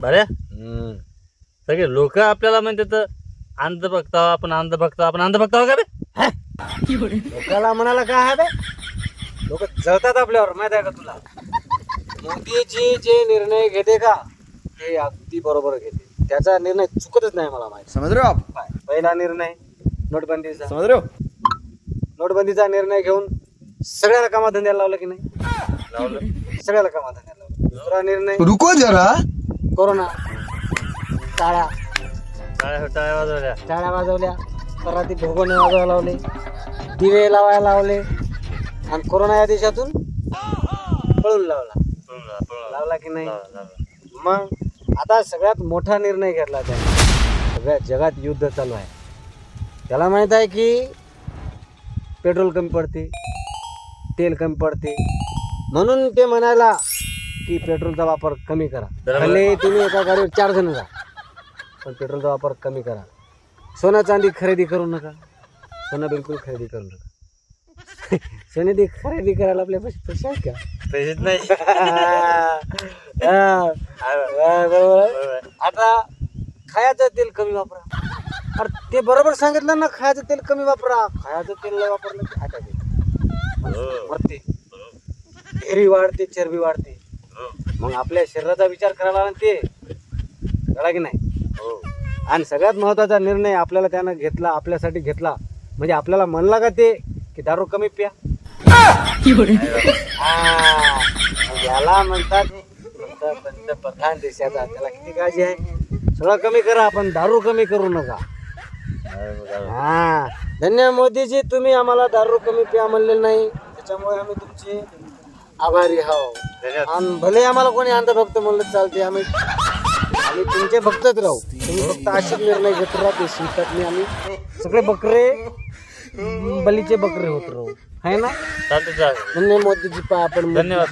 बरे सगळे लोक आपल्याला म्हणतात अंधभक्त आहो, आपण अंधभक्त आपण अंधभक्त आहो का बे? लोकाला म्हणाला काय आहे बे? लोक जळतात आपल्यावर, माहित आहे का तुला? मोदीजी जे निर्णय घेते का ते अगदी बरोबर घेते. त्याचा निर्णय चुकतच नाही मला माहिती. समझ रहे हो आप? पहिला निर्णय नोटबंदीचा. समझ रहे हो? नोटबंदीचा निर्णय घेऊन सगळ्याला कामाधंद्याला लावलं की नाही? सगळ्याला कामाधंद्याला लावलं. दुसरा निर्णय रुको जरा. कोरोना. टाळ्या टाळ्या वाजवल्या. टाळ्या वाजवल्या, पराती भोगोने वाजवायला लावले, दिवे लावायला लावले आणि कोरोना या देशातून पळून लावला की नाही? मग आता सगळ्यात मोठा निर्णय घेतला त्याने. सगळ्या जगात युद्ध चालू आहे. त्याला माहित आहे की पेट्रोल कमी पडते, तेल कमी पडते, म्हणून ते म्हणायला की पेट्रोलचा वापर कमी करा. भले तुम्ही एका गाडीवर 4 जण जा, पण पेट्रोलचा वापर कमी करा. सोनं चांदी खरेदी करू नका. सोनं बिलकुल खरेदी करू नका. सोने खरेदी करायला आपल्या पैसे आहेत का? पैसेच नाही. बरोबर. आता खायचं तेल कमी वापरा. अरे ते बरोबर सांगितलं ना, खायचं तेल कमी वापरा. खायचं तेल नाही वापरलं की अटॅक येते, मरते, चरबी वाढते, चरबी वाढते. मग आपल्या शरीराचा विचार करायला ना ते कळा की नाही? आणि सगळ्यात महत्वाचा निर्णय आपल्याला त्यानं घेतला, आपल्यासाठी घेतला. म्हणजे आपल्याला म्हणला का ते की दारू कमी प्या. याला म्हणतात पंतप्रधान देशाचा. त्याला किती काळजी आहे. सगळं कमी करा, आपण दारू कमी करू नका. हा, धन्य मोदीजी, तुम्ही आम्हाला दारू कमी प्या म्हणलेलं नाही, त्याच्यामुळे आम्ही तुमचे आभारी आहोत. आणि भले आम्हाला कोणी अंधभक्त म्हणलं चालते, आम्ही तुमचे भक्तच राहू. तुम्ही फक्त असे निर्णय घेत राहा, ते शिकतात नाही. आम्ही सगळे बकरे बलीचे बकरे होत राहू, है ना? चालते. धन्य मोदीजी. आपण धन्यवाद.